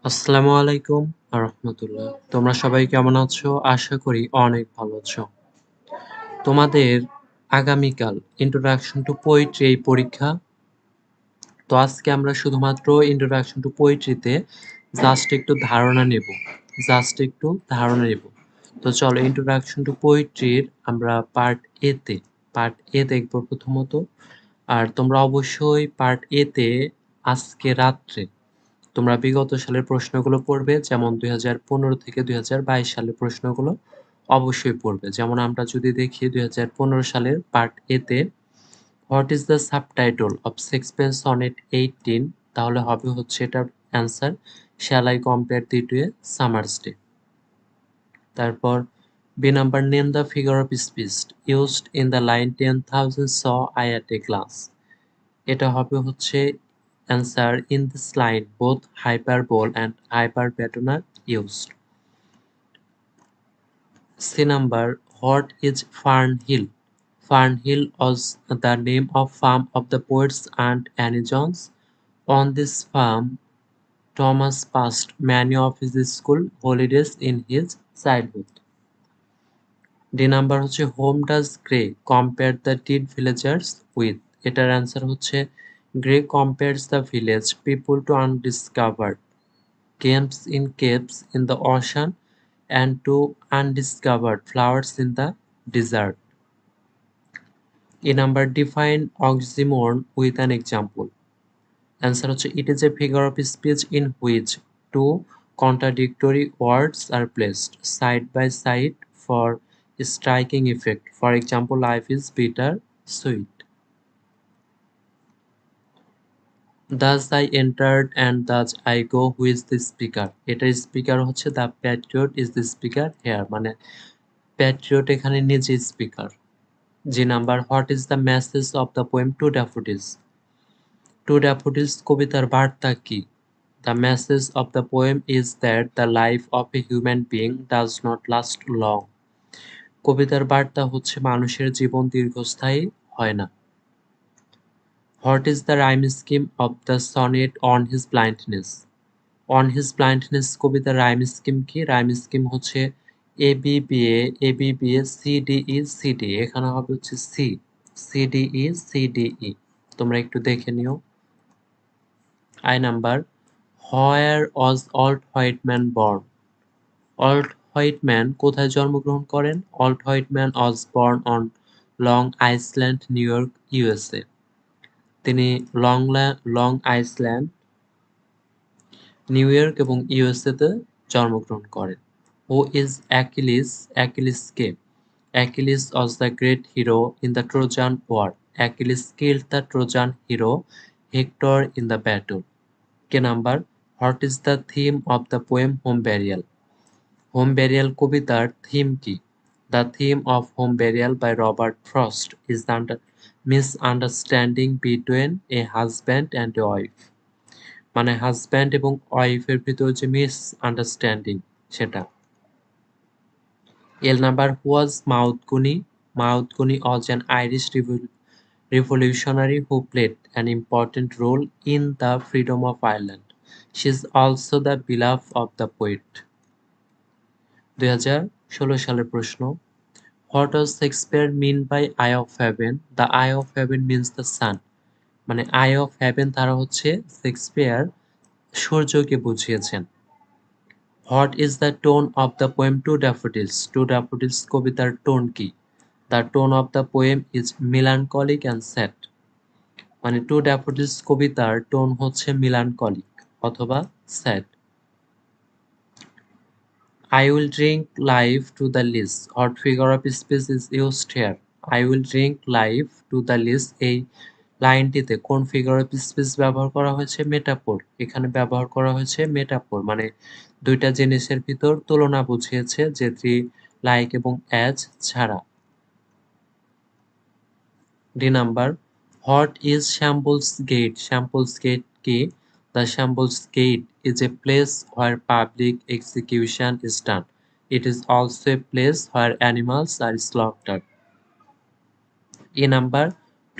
আসসালামু আলাইকুম রহমতুল্লাহ। তোমরা সবাই কেমন আছো? আশা করি অনেক ভালো আছো। তোমাদের আগামীকাল ইন্ট্রোডাকশন টু পোয়েট্রি এই পরীক্ষা। তো আজকে আমরা শুধুমাত্র ইন্ট্রোডাকশন টু পোয়েট্রিতে জাস্ট একটু ধারণা নেব। তো চলো ইন্ট্রোডাকশন টু পোয়েট্রির আমরা পার্ট এ দেখব প্রথমত। আর তোমরা অবশ্যই পার্ট এ তে আজকে রাত্রে তোমরা বিগত সালের প্রশ্নগুলো পড়বে, যেমন 2015 থেকে 2022 সালের প্রশ্নগুলো অবশ্যই পড়বে। যেমন আমরা যদি দেখি 2015 সালের পার্ট এ তে what is the subtitle of Shakespeare sonnet 18, তাহলে হবে হচ্ছে এটার answer shall I compare thee to a summer's day. তারপর B number, name the figure of speech used in the line 10,000 saw I at a glass. এটা হবে হচ্ছে answer in this line both hyperbole and hyperbaton are used. C number, what is Fern Hill? Fern Hill was the name of farm of the poet's aunt Annie Jones. On this farm, Thomas passed many of his school holidays in his childhood. D number হচ্ছে whom does Gray compare the dead villagers with? এটার answer হচ্ছে Gray compares the village people to undiscovered games in caves in the ocean and to undiscovered flowers in the desert. A number, define oxymoron with an example. Answer হচ্ছে it is a figure of speech in which two contradictory words are placed side by side for striking effect. For example, life is bitter sweet. Thus I entered and thus I go, who is the speaker? এটার speaker হচ্ছে the patriot is the speaker here, মানে patriot এখানে নিজে speaker. যে number, what is the message of the poem to daffodils? To daffodils কবিতার বার্তা কি? The message of the poem is that the life of a human being does not last long. কবিতার বার্তা হচ্ছে মানুষের জীবন দীর্ঘস্থায়ী হয় না। What is the rhyme scheme of the sonnet on his blindness? On his blindness কবিতার rhyme scheme কি? রাইম স্কিম হচ্ছে A B B A B B A C D E C D. এখানে হবে হচ্ছে C D E C D E. তোমরা একটু দেখে নিও। I number, where was Walt Whitman born? Walt Whitman কোথায় জন্মগ্রহণ করেন? Walt Whitman was born on Long Island, New York, USA. তিনি লং আইসল্যান্ড, নিউ ইয়র্ক এবং ইউএসএ-তে জন্মগ্রহণ করেন। Who is Achilles? Achilles K? Achilles was the great hero in the Trojan War. Achilles killed the Trojan hero Hector in the battle. K number. What is the theme of the poem Home Burial? Home Burial কবিতার theme কি? The theme of Home Burial by Robert Frost is the misunderstanding between a husband and a wife. মানে husband এবং ওয়াইফের ভিতর যে misunderstanding সেটা। L number. Who was Maud Guney? Maud Guney was an Irish revolutionary who played an important role in the freedom of Ireland. She is also the beloved of the poet. 2016 সালের প্রশ্ন। What does Shakespeare mean by Eye of Heaven? The Eye of Heaven means the sun. মানে Eye of Heaven দ্বারা হচ্ছে Shakespeare সূর্যকে বুঝিয়েছেন। What is the tone of the poem Two Daffodils? Two Daffodils কবিতার tone কি? The tone of the poem is melancholic and sad. মানে Two Daffodils কবিতার tone হচ্ছে melancholic অথবা sad. I will drink life to the least. What figure of speech is used here? I will drink life to the least এই লাইনটিতে কোন figure of speech ব্যবহার করা হয়েছে? Metaphor. এখানে ব্যবহার করা হয়েছে মেটাফোর, মানে দুইটা জিনিসের ভিতর তুলনা বুঝিয়েছে, যেটি লাইক এবং অ্যাজ ছাড়া। D number. What is Shambles gate? Shambles gate কি? The Shambles gate is a place where public execution is done. It is also a place where animals are slaughtered. A number.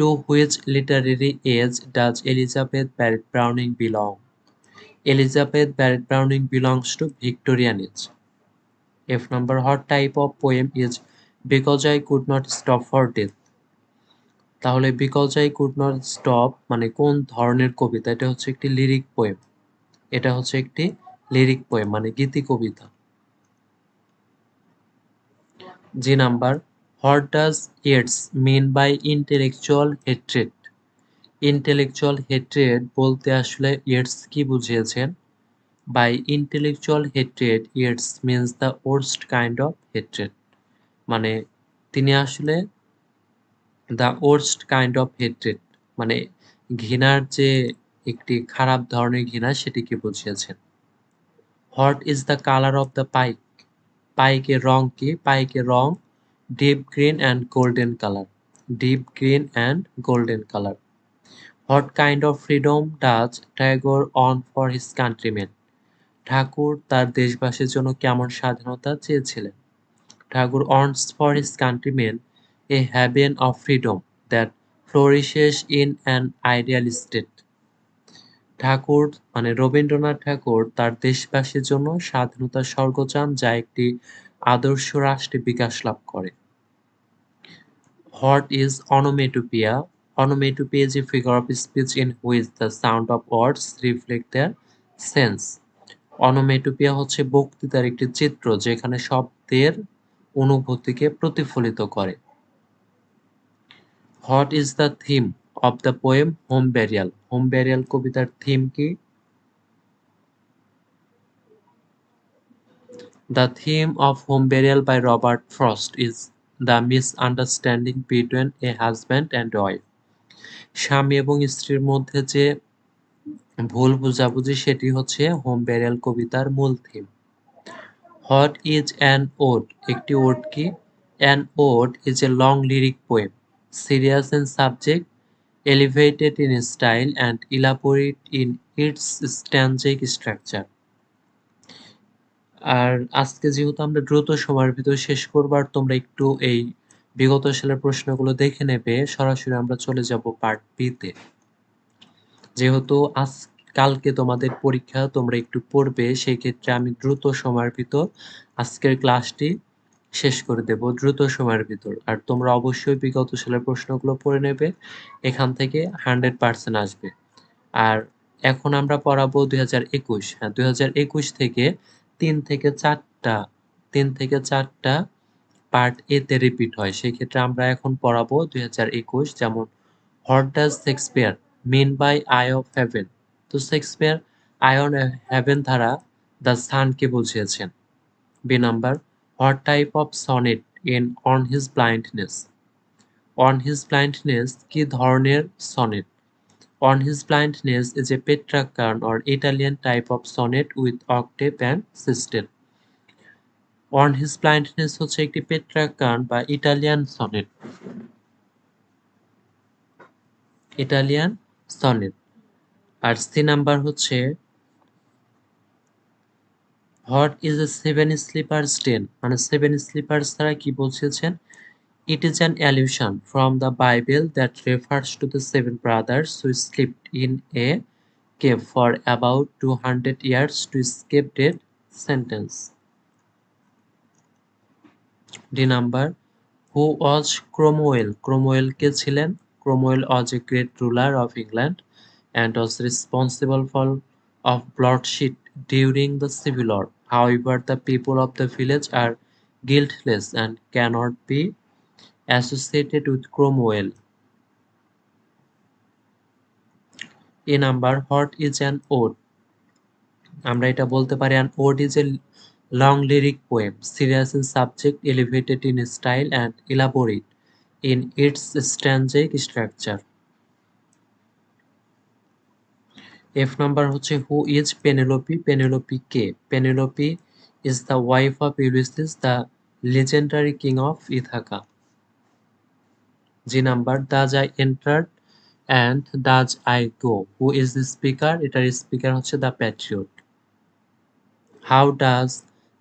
To which literary age does Elizabeth Barrett Browning belong? Elizabeth Barrett Browning belongs to Victorian age. F number. What type of poem is Because I Could Not Stop for Death? তাহলে Because I Could Not Stop মানে কোন ধরনের কবিতা? এটা হচ্ছে একটি lyric poem. এটা হচ্ছে একটি লিরিক পোয়েম মানে গীতি কবিতা। G number. What does Yeats mean by intellectual hatred? Intellectual hatred বলতে আসলে ইয়েটস কি বুঝিয়েছেন? By intellectual hatred Yeats means the worst kind of hatred. মানে তিনি আসলে the worst kind of hatred মানে ঘৃণার যে একটি খারাপ ধরনের ঘৃণা সেটিকে বুঝিয়েছেন। What is the colour of the pike? পাইকের রং কি? পাইকের রং deep green and golden colour. Deep green and golden colour. What kind of freedom does Tagore want for his countrymen? ঠাকুর তার দেশবাসীর জন্য কেমন স্বাধীনতা চেয়েছিলেন? Tagore wants for his countrymen a haven of freedom that flourishes in an ideal state. ঠাকুর মানে রবীন্দ্রনাথ ঠাকুর তার দেশবাসীর জন্য স্বাধীনতার স্বর্গ চান, যা একটি আদর্শ রাষ্ট্রে বিকাশ লাভ করে। What is onomatopoeia? Onomatopoeia is a figure of speech in which the sound of words reflect their sense. Onomatopoeia হচ্ছে বক্তৃতার একটি চিত্র যেখানে শব্দের অনুভূতিকে প্রতিফলিত করে। What is the theme of the poem Home Burial? Home Burial কবিতার থিম কি? The theme of Home Burial by Robert Frost is the misunderstanding between a husband and wife. স্বামী এবং স্ত্রীর মধ্যে যে ভুল বোঝাবুঝি সেটি হচ্ছে হোম ব্যারিয়াল কবিতার মূল থিম। What is an ode? একটি ওড কি? An ode is a long lyric poem, serious in subject, elevated in style and elaborate in its stanzaic structure. আর আজকে যেহেতু আমরা দ্রুত সময়ের ভিতর শেষ করবো, আর তোমরা একটু এই বিগত সালের প্রশ্নগুলো দেখে নেবে, সরাসরি আমরা চলে যাব পার্ট বি তে। যেহেতু কালকে তোমাদের পরীক্ষা, তোমরা একটু পড়বে, সেই ক্ষেত্রে আমি দ্রুত সময়ের ভিতর আজকের ক্লাসটি শেষ করে দেব দ্রুত সময়ের ভিতর। আর তোমরা অবশ্যই বিগত সালের প্রশ্নগুলো পড়ে নেবে, এখান থেকে 100% আসবে। আর এখন আমরা পড়াবো 2021। হ্যাঁ, 2021 থেকে 3 থেকে 4টা পার্ট এ তে রিপিট হয়। সেক্ষেত্রে আমরা এখন পড়াবো 2021, যেমন what does Shakespeare mean by eye of heaven? তো শেক্সপিয়ার আই অন হেভেন দ্বারা দ্য সানকে বুঝিয়েছেন। B number, what type of sonnet in on his blindness? On his blindness কি ধরনের sonnet? On his blindness is a Petrarchan or Italian type of sonnet with octave and sestet. On his blindness হচ্ছে একটি Petrarchan বা Italian sonnet. Italian sonnet. আর C number হচ্ছে what is a seven sleepers den? মানে seven sleepers দ্বারা কি বলছেন? It is an allusion from the Bible that refers to the seven brothers who slept in a cave for about 200 years to escape death sentence. D number, who was Cromwell? Cromwell কে ছিলেন? Cromwell was a great ruler of England and was responsible for of bloodshed during the Civil War. However, the people of the village are guiltless and cannot be associated with Cromwell. A number, what is an ode? আমরা এটা বলতে পারি an ode is a long lyric poem, serious in subject, elevated in style and elaborate in its stanzic structure. F number হচ্ছে who is Penelope? Penelope K? Penelope is the wife of Ulysses, the legendary king of Ithaca. G number, does I enter and does I go? Who is the speaker? এটার speaker হচ্ছে the patriot. How does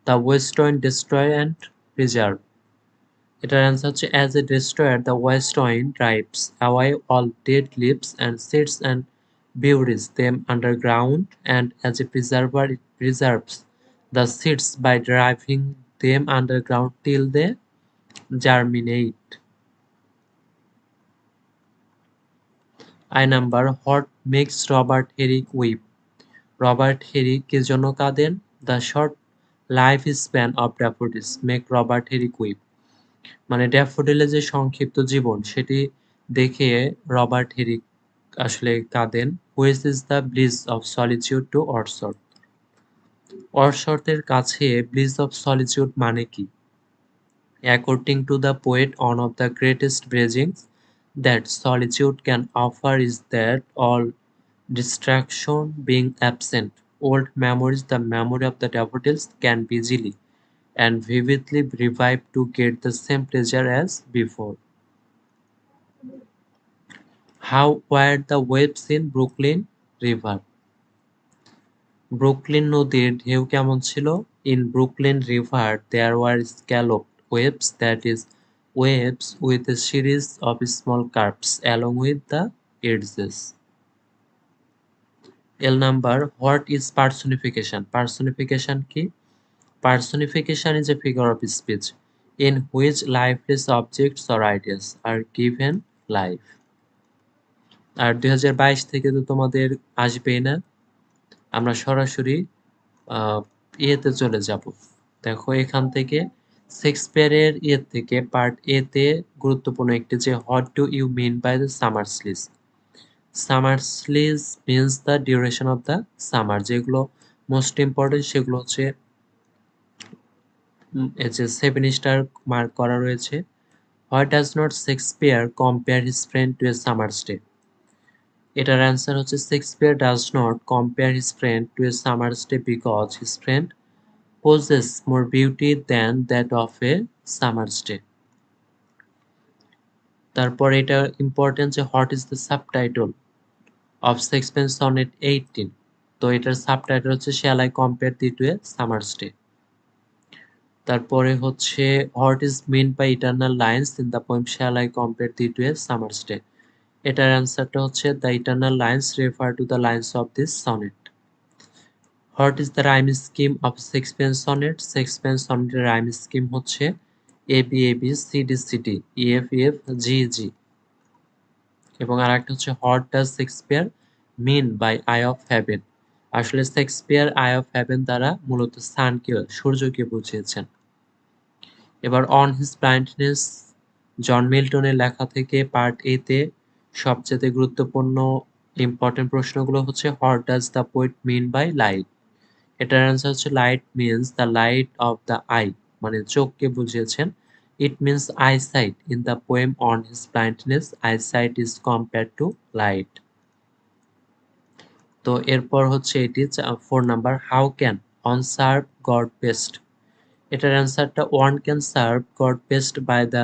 the west wind destroy and preserve? এটার answer হচ্ছে as a destroyer the west wind drives away all dead leaves and sets and buries them underground, and as a preserver it preserves the seeds by driving them underground till they germinate. I number, what makes Robert Herrick weep? Robert Herrick এর জন্য কাঁদেন? The short life span of daffodils make Robert Herrick weep. মানে ড্যাফোডিলের যে সংক্ষিপ্ত জীবন সেটি দেখে Robert Herrick আসলে কাঁদেন। Which is the bliss of solitude to Wordsworth? ওয়ার্ডসওয়ার্থের কাছে ব্লিস অফ সলিটিউড মানে কি? According to the poet, one of the greatest blessings that solitude can offer is that all distraction being absent, old memories, the memory of the daffodils, can be easily and vividly revived to get the same pleasure as before. How were the waves in Brooklyn River? Brooklyn নদীর ঢেউ কেমন ছিল? In Brooklyn River there were scalloped waves, that is, waves with a series of small curves along with the edges. L number, what is personification? Personification কি? Personification is a figure of speech in which lifeless objects or ideas are given life. আর 2022 থেকে তো তোমাদের আসবেই না, আমরা সরাসরি ইয়েতে চলে যাব। দেখো এখান থেকে শেক্সপিয়ারের থেকে পার্ট এ তে গুরুত্বপূর্ণ একটি যে what do you mean by the summer's lease? Summer's lease means the duration of the summer. যেগুলো মোস্ট ইম্পর্টেন্ট সেগুলো হচ্ছে এই যে 7 স্টার মার্ক করা রয়েছে। Why does not Shakespeare compare his friend to a summer's day? এটার answer হচ্ছে Shakespeare does not compare his friend to a summer's day because his friend possess more beauty than that of a summer stay. তারপর এটা important যে what is the subtitle of Shakespeare sonnet 18? তো এটার subtitle হচ্ছে shall I compare thee to a summer's day. তারপরে হচ্ছে what is mean by eternal lines in the poem shall I compare thee to a summer's day? এটার অ্যান্সারটা হচ্ছে the eternal lines refer to the lines of this sonnet. What is the rhyme scheme of Shakespeare sonnet? Shakespeare সনেটের rhyme scheme হচ্ছে A B A B C D C D E F F G G. এবং আরেকটা হচ্ছে what does Shakespeare mean by eye of heaven? আসলে Shakespeare eye of heaven দ্বারা মূলত সানকে সূর্যকে বুঝিয়েছেন। এবার অন হিজ ব্লাইন্ডনেস, জন মিল্টনের লেখা থেকে পার্ট এ তে সবচেয়ে গুরুত্বপূর্ণ ইম্পর্টেন্ট প্রশ্নগুলো হচ্ছে what does the poet mean by light. এটার অ্যান্সার হচ্ছে light means the light of the eye, মানে চোখকে বুঝিয়েছেন। It means eyesight. In the poem on his blindness eyesight is compared to light. তো এরপর হচ্ছে এটি 4 number, how can one serve God best. এটার অ্যান্সারটা one can serve God best by the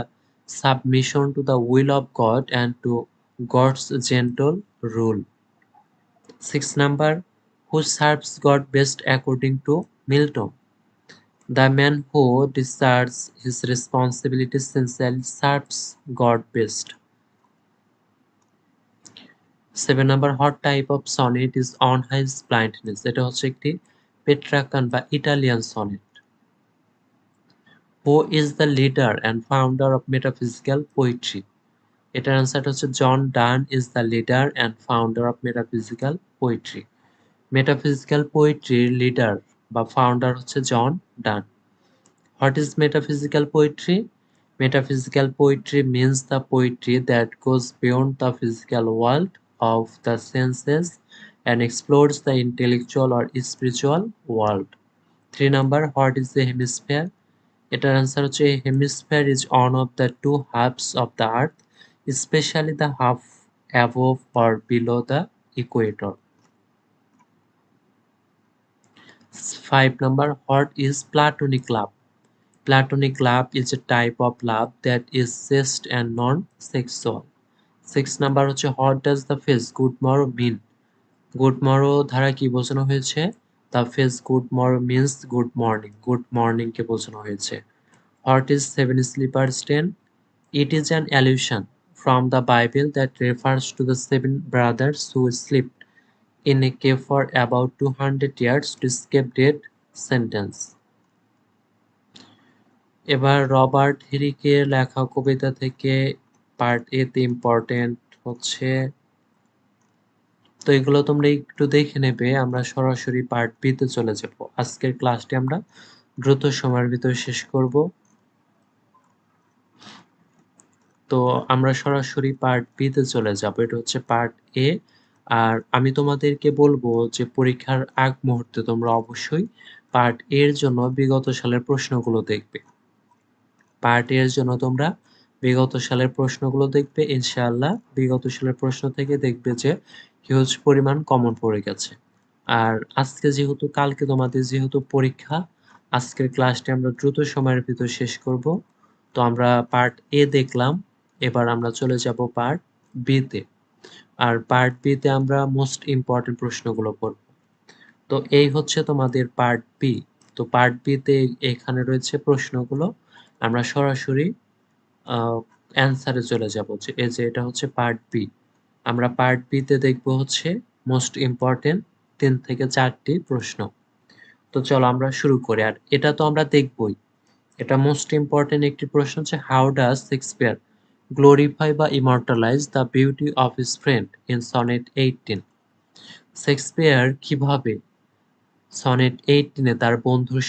submission to the will of God and to God's gentle rule. 6 number, who serves god best according to Milton. The man who discharges his responsibilities sincerely serves God best. 7 number, what type of sonnet is on his blindness? এটা হচ্ছে একটি Petrarchan বা Italian sonnet. Who is the leader and founder of metaphysical poetry? এটার অ্যান্সারটা হচ্ছে John Donne is the leader and founder of metaphysical poetry. Metaphysical পোয়েট্রির leader বা founder হচ্ছে John Donne. What is metaphysical poetry? Metaphysical poetry means the poetry that goes beyond the physical world of the senses and explores the intellectual or spiritual world. 3 number, what is the hemisphere? এটার answer হচ্ছে hemisphere is one of the two halves of the earth, especially the half above or below the equator. 5 number, what is platonic love? Platonic love is a type of love that is chaste and non-sexual. 6 number হচ্ছে what does the phrase good morrow mean? good morrow দ্বারা কি বোঝানো হয়েছে? The phrase good morrow means good morning. good morning কে বোঝানো হয়েছে। What is seven sleepers ten? It is an allusion from the Bible that refers to the 7 brothers who slept in a cave for about 200 years to escape death sentence. এবার Robert হেরিকের লেখা কবিতা থেকে part A তে important হচ্ছে, তো এগুলো তোমরা একটু দেখে নেবে। আমরা সরাসরি পার্ট বি তে চলে যাব। আজকের ক্লাসটি আমরা দ্রুত সময়ের ভিতরে শেষ করব। তো আমরা সরাসরি পার্ট বি তে চলে যাব। এটা হচ্ছে পার্ট এ। আর আমি তোমাদেরকে বলবো যে পরীক্ষার আগ মুহূর্তে তোমরা অবশ্যই পার্ট এর জন্য বিগত সালের প্রশ্নগুলো দেখবে। পার্ট এর জন্য তোমরা বিগত সালের প্রশ্নগুলো দেখবে, ইনশাআল্লাহ বিগত সালের প্রশ্ন থেকে দেখবে যে হিউজ পরিমাণ কমন পড়ে গেছে। আর আজকে যেহেতু কালকে তোমাদের যেহেতু পরীক্ষা, আজকের ক্লাসটি আমরা দ্রুত সময়ের ভিতর শেষ করব। তো আমরা পার্ট এ দেখলাম, এবার আমরা চলে যাব পার্ট বি তে। আর পার্ট বি তে আমরা মোস্ট ইম্পর্টেন্ট প্রশ্নগুলো পড়ব। তো এই হচ্ছে তোমাদের পার্ট বি। তো পার্ট বি তে এখানে রয়েছে প্রশ্নগুলো, আমরা সরাসরি অ্যান্সারে চলে যাব। যে এই যে এটা হচ্ছে পার্ট বি। আমরা পার্ট বি তে দেখব হচ্ছে মোস্ট ইম্পর্টেন্ট 3 থেকে 4টি প্রশ্ন। তো চলো আমরা শুরু করি। আর এটা তো আমরা দেখবই। এটা মোস্ট ইম্পর্টেন্ট একটি প্রশ্ন হচ্ছে হাউ ডাজ শেক্সপিয়ার গ্লোরিফাই বা immortalise the beauty of his friend in sonnet 18? Shakespeare কিভাবে সনেট 18 তার বন্ধুর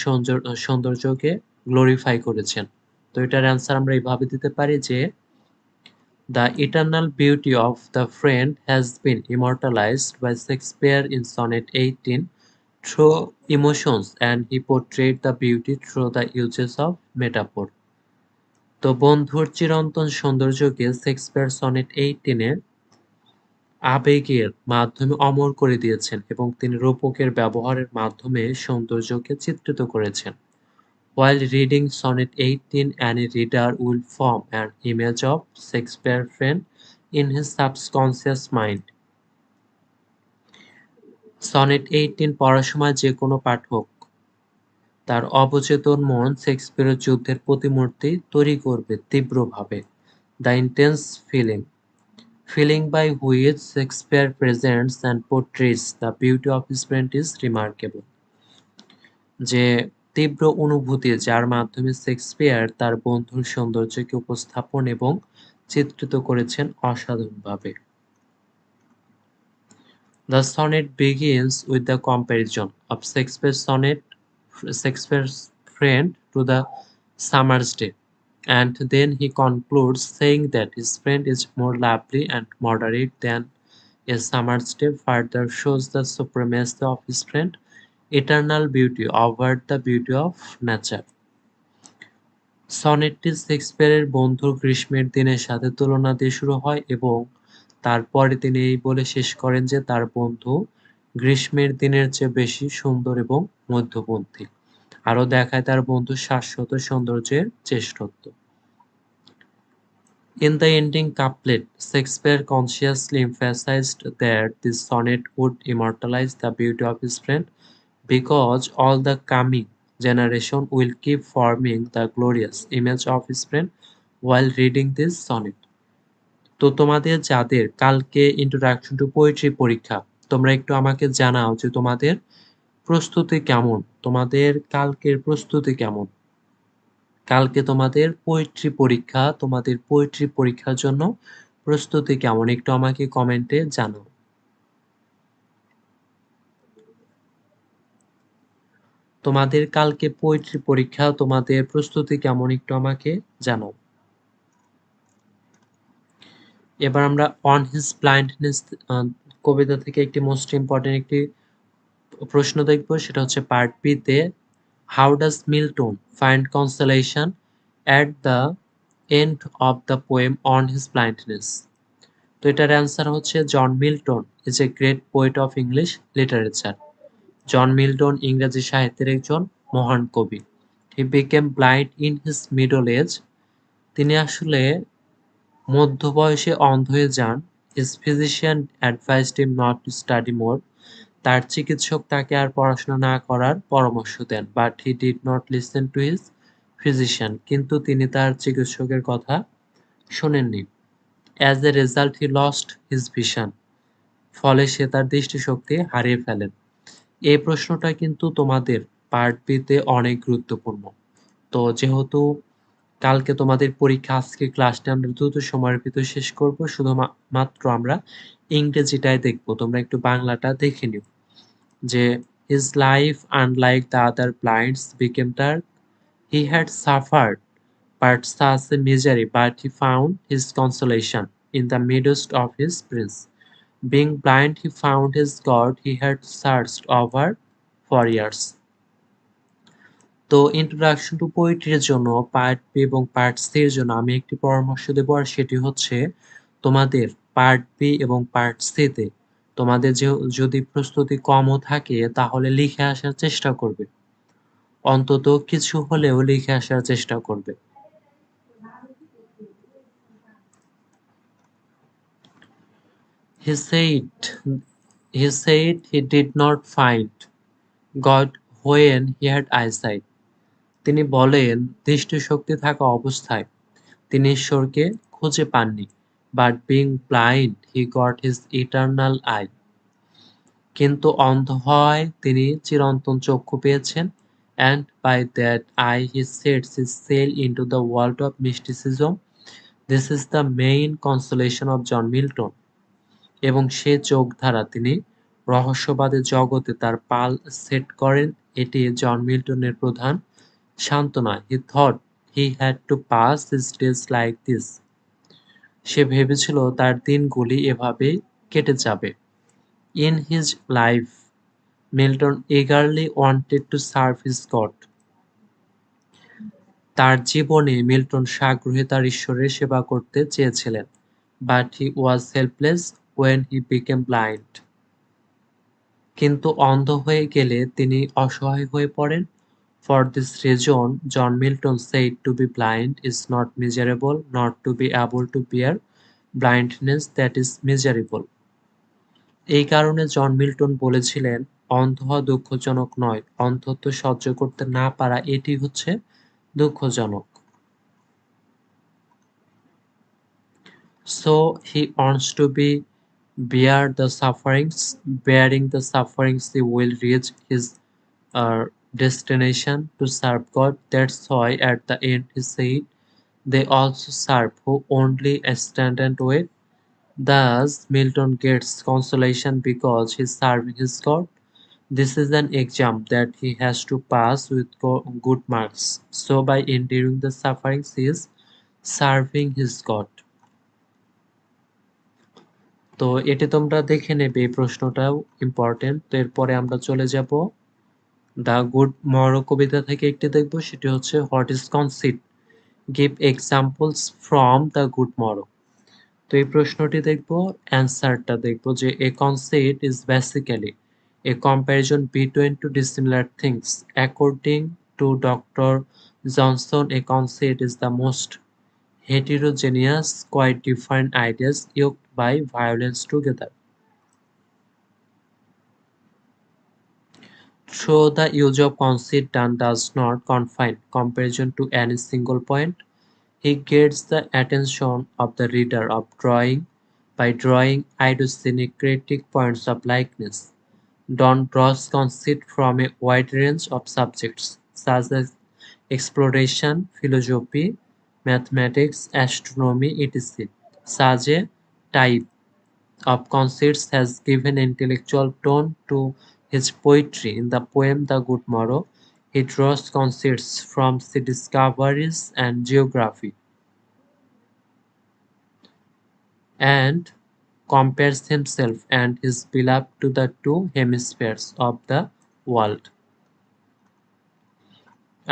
সৌন্দর্যকে গ্লোরিফাই করেছেন? তো এটার অ্যান্সার আমরা এইভাবে দিতে পারি যে the eternal beauty of the friend has been immortalized by Shakespeare in sonnet 18 through emotions, and he portrayed the beauty through the uses of metaphor. তো বন্ধুর চিরন্তন সৌন্দর্যকে শেক্সপিয়ার সনেট 18 আবেগের মাধ্যমে অমর করে দিয়েছেন এবং তিনি রূপকের ব্যবহারের মাধ্যমে সৌন্দর্যকে চিত্রিত করেছেন। While reading sonnet 18, any reader will form an image of Shakespeare's friend in his subconscious mind. Sonnet 18 পড়ার সময় যে কোনো পাঠক তার অবচেতন মন শেক্সপিয়ারের যুদ্ধের প্রতিমূর্তি তৈরি করবে তীব্রভাবে। The intense feeling by which Shakespeare presents and portrays the beauty of his friend is remarkable. যে তীব্র অনুভূতি যার মাধ্যমে শেক্সপিয়ার তার বন্ধুর সৌন্দর্যকে উপস্থাপন এবং চিত্রিত করেছেন অসাধারণভাবে। The sonnet begins with the comparison of Shakespeare's friend to the summer's day. And then he concludes saying that his friend is more lovely and moderate than a summer's day, further shows the supremacy of his friend, eternal beauty over the beauty of nature. সনেটটি শেক্সপিয়ারের বন্ধু গ্রীষ্মের দিনের সাথে তুলনা দিয়ে শুরু হয় এবং তারপরে তিনি এই বলে শেষ করেন যে তার বন্ধু গ্রীষ্মের দিনের চেয়ে বেশি সুন্দর এবং মধ্যপন্থী। আরও দেখায় তার বন্ধুর শাশ্বত সৌন্দর্যের শ্রেষ্ঠত্ব। In the ending couplet, Shakespeare consciously emphasized that this sonnet would immortalize the beauty of his friend, because all the coming generation will keep forming the glorious image of his friend while reading this sonnet. তো তোমাদের যাদের কালকে introduction to poetry পরীক্ষা, তোমরা একটু আমাকে জানাও যে তোমাদের প্রস্তুতি কেমন, তোমাদের কালকের প্রস্তুতি কেমন। কালকে তোমাদের পোয়েট্রি পরীক্ষা, তোমাদের পোয়েট্রি পরীক্ষার জন্য প্রস্তুতি কেমন একটু আমাকে কমেন্টে জানাও। তোমাদের কালকে পোয়েট্রি পরীক্ষা, তোমাদের প্রস্তুতি কেমন একটু আমাকে জানাও। এবার আমরা অন হিজ ব্লাইন্ডনেস কবিতা থেকে একটি মোস্ট ইম্পর্টেন্ট একটি প্রশ্ন দেখব, সেটা হচ্ছে পার্ট বি তে how does Milton find consolation at the end of the poem on his blindness. তো এটার অ্যান্সার হচ্ছে John Milton is a great poet of English literature. John Milton ইংরেজি সাহিত্যের একজন মহান কবি। He became blind in his middle age. তিনি আসলে মধ্য বয়সে অন্ধ হয়ে যান। His physician advised him not to study more. তার চিকিৎসক তাকে আর পড়াশোনা না করার পরামর্শ দেন, but he did not listen to his physician. কিন্তু তিনি তার চিকিৎসকের কথা শোনেননি। As a result he lost his vision. ফলে সে তার দৃষ্টিশক্তি হারিয়ে ফেলেন। এই প্রশ্নটা কিন্তু তোমাদের পার্ট বিতে অনেক গুরুত্বপূর্ণ। তো যেহেতু কালকে তোমাদের পরীক্ষা, আজকে ক্লাসটা আমরা দ্রুত সময়ের ভিতর শেষ করব, শুধুমাত্র আমরা ইংরেজিটাই দেখব। তোমরা একটু বাংলাটা দেখে নিও যে his life unlike the other blinds became dark. He had suffered but such a misery, but he found his consolation in the midst of his prince. Being blind, he found his God he had searched over for years. তো introduction to পোয়েট্রির জন্য part B এবং part C এর জন্য আমি একটি পরামর্শ দেব, আর সেটি হচ্ছে তোমাদের পার্ট বি এবং পার্ট সি তে তোমাদের যদি প্রস্তুতি কমও থাকে তাহলে লিখে আসার চেষ্টা করবে, অন্তত কিছু হলেও লিখে আসার চেষ্টা করবে। He said he said he did not find God when he had eyesight. তিনি বলেন দৃষ্টিশক্তি থাকা অবস্থায় তিনি ঈশ্বরকে খুঁজে পাননি। But being blind he got his eternal eye. কিন্তু অন্ধ হওয়ায় তিনি চিরন্তন চক্ষু পেয়েছেন। And by that eye he sets his sail into the world of mysticism. This is the main consolation of John Milton. এবং সে চোখ দ্বারা তিনি রহস্যবাদের জগতে তার পাল সেট করেন। এটি জন মিল্টনের প্রধান সান্ত্বনা। He thought he had to pass his days like this. সে ভেবেছিল তার দিনগুলি এভাবেই কেটে যাবে। In his life, Milton eagerly wanted to serve his God. তার জীবনে মিল্টন সাগ্রহে তার ঈশ্বরের সেবা করতে চেয়েছিলেন। But he was helpless when he became blind. কিন্তু অন্ধ হয়ে গেলে তিনি অসহায় হয়ে পড়েন। For this reason, John Milton said to be blind is not miserable, not to be able to bear blindness that is miserable. এই কারণে জন মিল্টন বলেছিলেন অন্ধ হওয়া দুঃখজনক নয়, অন্ধত্ব সহ্য করতে না পারা এটি হচ্ছে দুঃখজনক। So he wants to be bearing the sufferings he will reach his destination to serve God. That's why at the end he said, they also serve who only stand and wait. Thus Milton gets consolation because he's serving his God. This is an exam that he has to pass with good marks. So by enduring the sufferings he is serving his god. তো এটি তোমরা দেখে নেবে, এই প্রশ্নটাও important. তো এরপরে আমরা চলে যাব দ্য গুড মরো কবিতা থেকে একটি দেখব, সেটি হচ্ছে what is conceit, give examples from the good morrow. তো এই প্রশ্নটি দেখব, অ্যান্সারটা দেখব যে a concept is basically a comparison between two dissimilar things according to doctor Johnson a concept is the most heterogeneous quite different ideas yoked by violence together. Through the use of conceit done does not confine comparison to any single point. He gets the attention of the reader of drawing by drawing idiosyncratic points of likeness. Don draws conceit from a wide range of subjects such as exploration, philosophy, mathematics, astronomy, etc. Such a type of conceits has given intellectual tone to his poetry. In the poem The Good Morrow, he draws conceits from sea discoveries and geography and compares himself and his beloved to the two hemispheres of the world.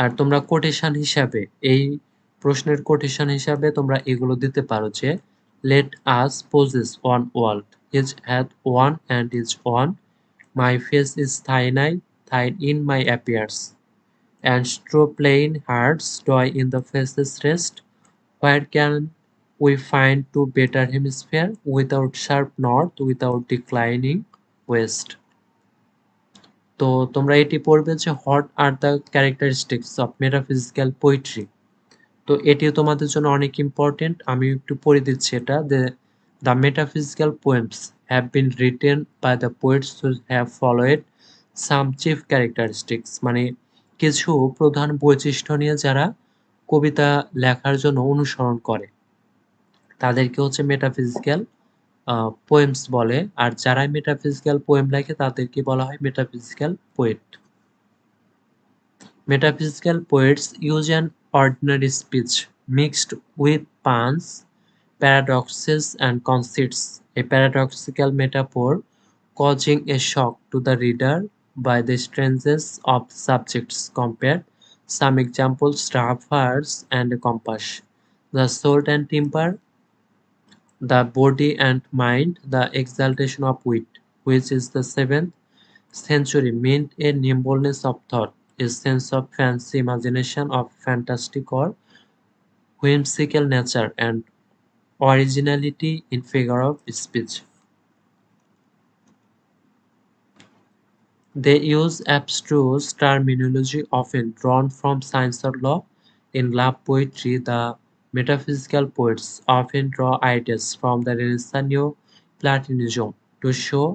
আর তোমরা quotation হিসাবে এই প্রশ্নের quotation হিসাবে তোমরা এগুলো দিতে পারো যে let us possess one world, each hath one and is one. My face is thine eye, thine in my appears. And straw plain hearts joy in the face's rest. Where can we find two better hemisphere without sharp north, without declining west? তো তোমরা এটি পড়বে যে what are the characteristics of metaphysical poetry. তো এটিও তোমাদের জন্য অনেক ইম্পর্টেন্ট। আমি একটু পড়ে দিচ্ছি এটা, যে the metaphysical poems have been written by the poets who have followed some chief characteristics, মানে কিছু প্রধান বৈশিষ্ট্য নিয়ে যারা কবিতা লেখার জন্য অনুসরণ করে তাদেরকে হচ্ছে মেটাফিজিক্যাল পোয়েমস বলে। আর যারা মেটাফিজিক্যাল পোয়েম লেখে তাদেরকে বলা হয় metaphysical poet. Metaphysical poets use an ordinary speech mixed with puns, paradoxes, and conceits, a paradoxical metaphor causing a shock to the reader by the strangeness of the subjects compared. Some examples: traverse and a compass, the soul and temper, the body and mind, the exaltation of wit, which is the seventh century meant a nimbleness of thought, a sense of fancy, imagination of fantastic or whimsical nature, and originality in figure of speech. They use abstruse terminology often drawn from science or law. In love poetry, the metaphysical poets often draw ideas from the Renaissance Neoplatonism to show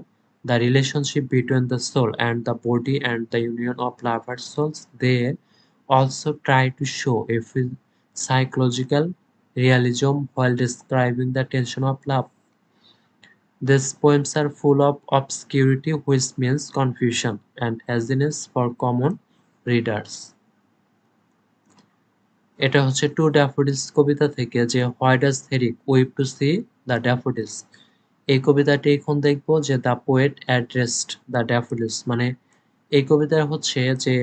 the relationship between the soul and the body and the union of lovers' souls. They also try to show a psychological realism while describing the tension of love. These poems are full of obscurity, which means confusion and haziness for common readers. এটা হচ্ছে two daffodils কবিতা থেকে, যে why does Herrick weep to see the daffodils. এই কবিতাটি এখন দেখবো যে the poet addressed the daffodils, মানে এই কবিতা হচ্ছে যে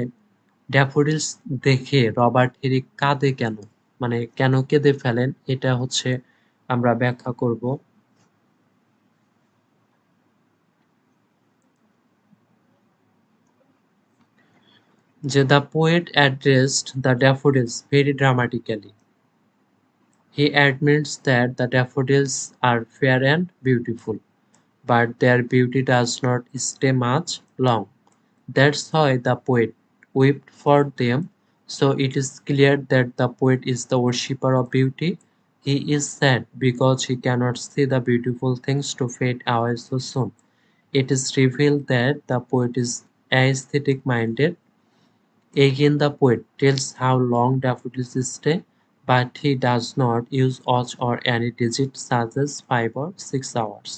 ড্যাফোডিলস দেখে রবার্ট হেরিক কাঁদে কেন, মানে কেন কেঁদে ফেলেন, এটা হচ্ছে আমরা ব্যাখ্যা করব। The poet addressed the daffodils very dramatically. He admits that the daffodils are fair and beautiful, but their beauty does not stay much long. That's why the poet wept for them. So it is clear that the poet is the worshipper of beauty. He is sad because he cannot see the beautiful things to fade away so soon. It is revealed that the poet is aesthetic minded. Again the poet tells how long daffodils stay, but he does not use watch or any digit such as 5 or 6 hours.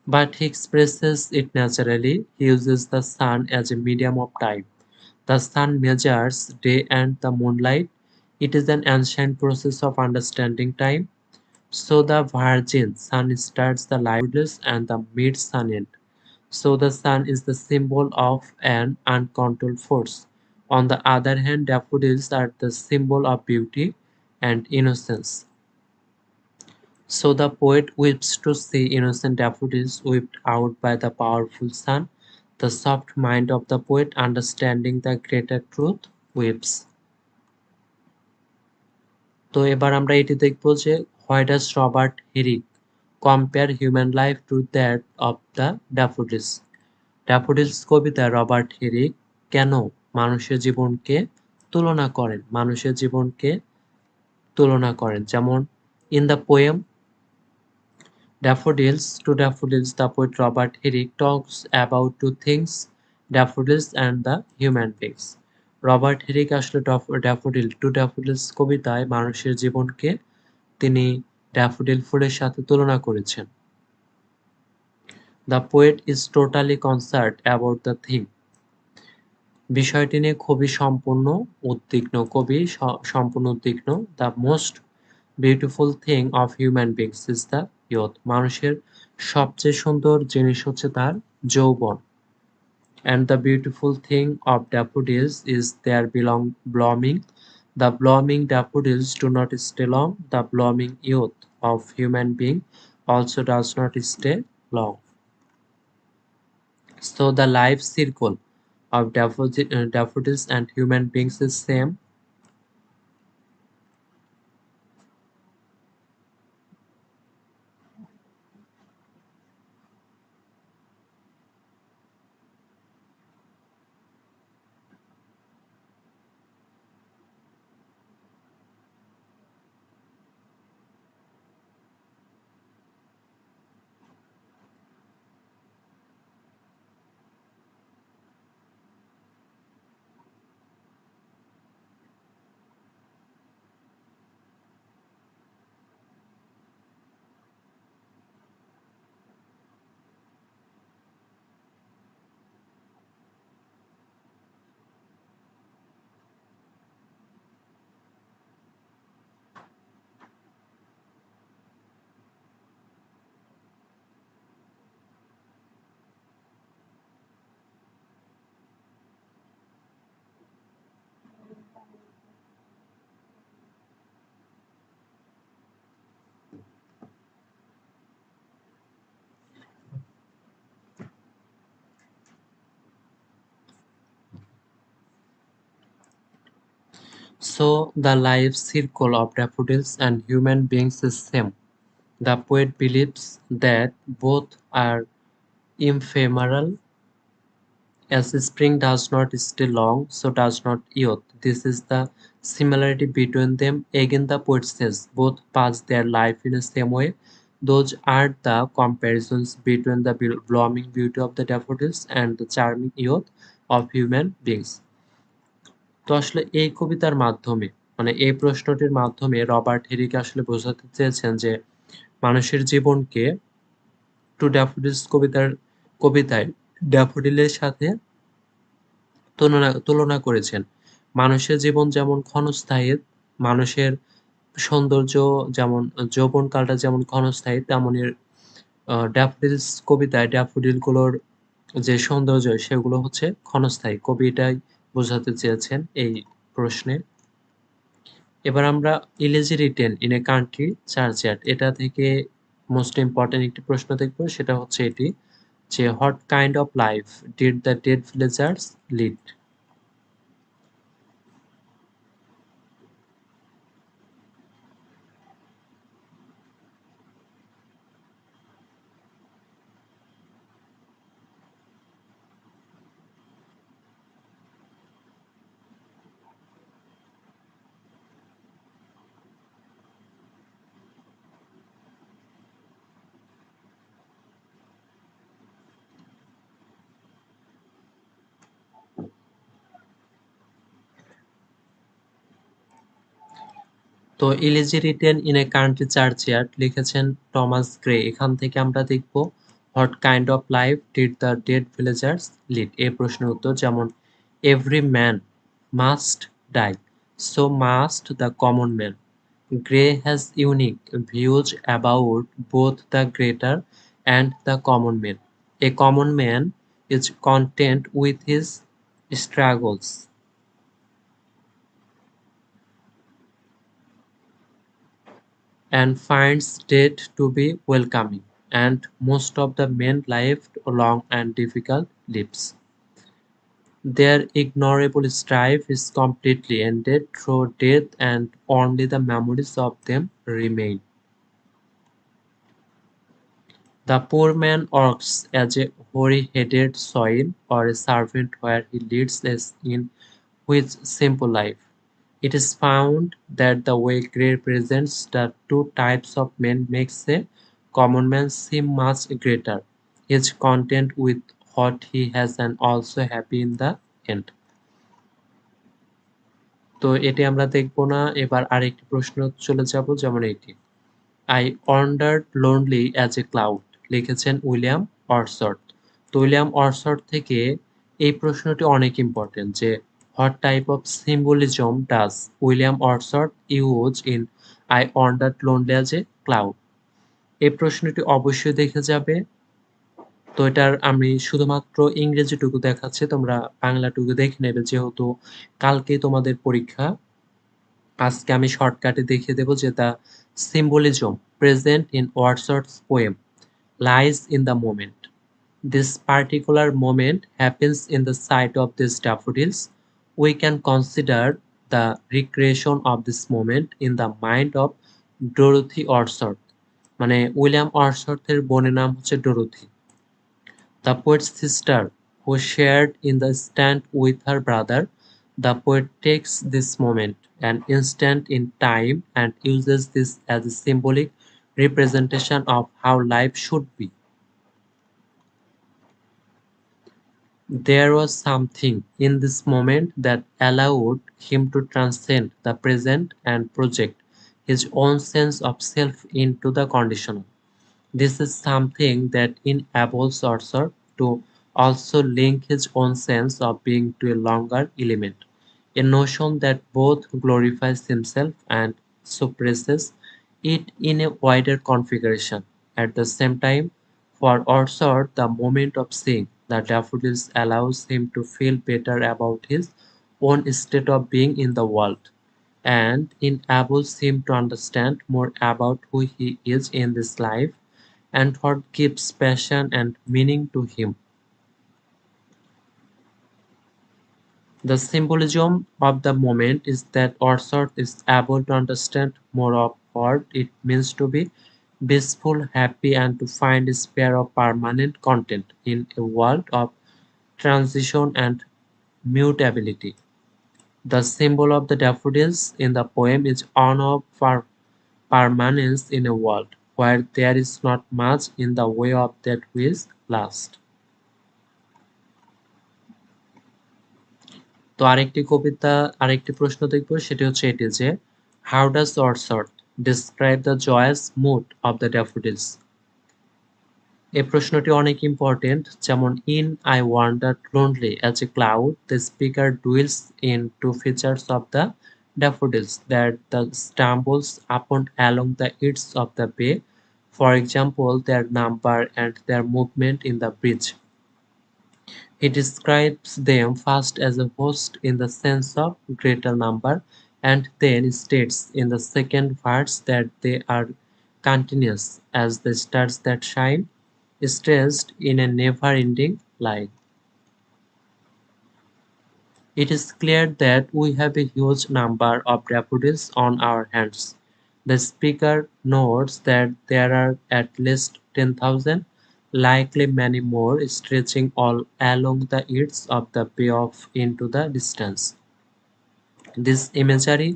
But he expresses it naturally. He uses the sun as a medium of time. The sun measures day and the moonlight. It is an ancient process of understanding time. So the virgin sun starts the life and the mid-sun end. So the sun is the symbol of an uncontrolled force. On the other hand, daffodils are the symbol of beauty and innocence. So the poet weeps to see innocent daffodils wept out by the powerful sun. The soft mind of the poet, understanding the greater truth, weeps. তো এবার আমরা এটি দেখব যে why does Robert Herrick compare human life to that of the daffodils? Daffodils কবিতায় Robert Herrick কেন মানুষের জীবনকে তুলনা করেন যেমন in the poem Daffodils, the poet Robert Herrick talks about two things, daffodils and the human beings. Robert Herrick আসলে daffodils কবিতায় মানুষের জীবনকে তিনি ড্যাফোডিল ফুলের সাথে তুলনা করেছেন। The poet is totally concerned about the thing. বিষয়টি নিয়ে কবি সম্পূর্ণ উদ্বিগ্ন। The most beautiful thing of human beings is the youth. মানুষের সবচেয়ে সুন্দর জিনিস হচ্ছে তার যৌবন। And the beautiful thing of daffodils is their blooming. The blooming daffodils do not stay long. The blooming youth of human being also does not stay long. So the life circle of daffodils and human beings is same. So the life circle of daffodils and human beings is same. The poet believes that both are ephemeral. As spring does not stay long, so does not youth. This is the similarity between them. Again, the poet says both pass their life in the same way. Those are the comparisons between the blooming beauty of the daffodils and the charming youth of human beings. তো আসলে এই কবিতার মাধ্যমে এই প্রশ্নটির মাধ্যমে Robert Herrick আসলে বোঝাতে চেয়েছেন যে মানুষের জীবনকে টু ড্যাফোডিলস কবিতায় ড্যাফোডিলের সাথে তুলনা করেছেন। মানুষের জীবন যেমন ক্ষণস্থায়ী, মানুষের সৌন্দর্য যেমন যৌবনকালটা যেমন ক্ষণস্থায়ী, তেমনি ড্যাফোডিলস কবিতায় ড্যাফোডিলগুলোর যে সৌন্দর্য সেগুলো হচ্ছে ক্ষণস্থায়ী। কবি এটাই বোঝাতে চেয়েছেন এই প্রশ্নে। এবার আমরা ইলেজি রিটেন ইন এ কান্ট্রি চার্চয়ার্ড এটা থেকে মোস্ট ইম্পর্টেন্ট একটি প্রশ্ন দেখব, সেটা হচ্ছে এটি যে what kind of life did the dead villagers lead? তো ইলেজি রিটেন ইন এ কান্ট্রি চার্চয়ার্ড লিখেছেন টমাস গ্রে। এখান থেকে আমরা দেখব what kind of life did the dead villagers lead এই প্রশ্নের উত্তর। যেমন Every man must die, so must the common man. Gray has unique views about both the greater and the common man. A common man is content with his struggles and finds death to be welcoming, and most of the men lived long and difficult lives. Their ignorable strife is completely ended through death, and only the memories of them remain. The poor man works as a hoary-headed swain or a servant where he leads us in his simple life. It is found that the way Gray presents the two types of men makes a common man seem much greater. He is content with what he has and also happy in the end. তো এটি আমরা দেখব না। এবার আরেকটি প্রশ্ন চলে যাব, যেমন এটি। I wandered lonely as a cloud, লিখেছেন উইলিয়াম ওয়ার্ডসওয়ার্থ। তো উইলিয়াম ওয়ার্ডসওয়ার্থ থেকে এই প্রশ্নটি অনেক ইম্পর্টেন্ট, যে what type of symbolism does William Wordsworth use in I wandered lonely as a cloud? এই প্রশ্নটি অবশ্যই দেখে যাবে। তো এটার আমি শুধুমাত্র ইংরেজিটুকু দেখাচ্ছি, তোমরা বাংলাটুকু দেখে নেবে, যেহেতু কালকেই তোমাদের পরীক্ষা। আজকে আমি শর্টকাটে দেখিয়ে দেব যে the symbolism present in Wordsworth's poem lies in the moment. This particular moment happens in the sight of these daffodils. We can consider the recreation of this moment in the mind of Dorothy Wordsworth. মানে William ওয়ার্ডসওয়ার্থের বোনের নাম হচ্ছে Dorothy. The poet's sister, who shared in the stand with her brother, the poet takes this moment, an instant in time, and uses this as a symbolic representation of how life should be. There was something in this moment that allowed him to transcend the present and project his own sense of self into the conditional. This is something that enables Chaucer to also link his own sense of being to a longer element, a notion that both glorifies himself and suppresses it in a wider configuration. At the same time, for Chaucer, the moment of seeing the daffodils allows him to feel better about his own state of being in the world, and enables him to understand more about who he is in this life and what gives passion and meaning to him. The symbolism of the moment is that Wordsworth is able to understand more of what it means to be blissful, happy, and to find a sphere of permanent content in a world of transition and mutability. The symbol of the daffodils in the poem is one of permanence in a world where there is not much in the way of that which lasts. তো আরেকটি প্রশ্ন দেখব, সেটি হচ্ছে এটি যে how does Wordsworth describe the joyous mood of the daffodils? এই প্রশ্নটি অনেক ইম্পর্টেন্ট, যেমন in I wandered lonely as a cloud, the speaker dwells in two features of the daffodils that the stumbles upon along the edge of the bay, for example their number and their movement in the breeze. He describes them first as a host in the sense of greater number, and then states in the second verse that they are continuous as the stars that shine, stressed in a never-ending line. It is clear that we have a huge number of daffodils on our hands. The speaker notes that there are at least 10,000, likely many more, stretching all along the edge of the bay off into the distance. This imagery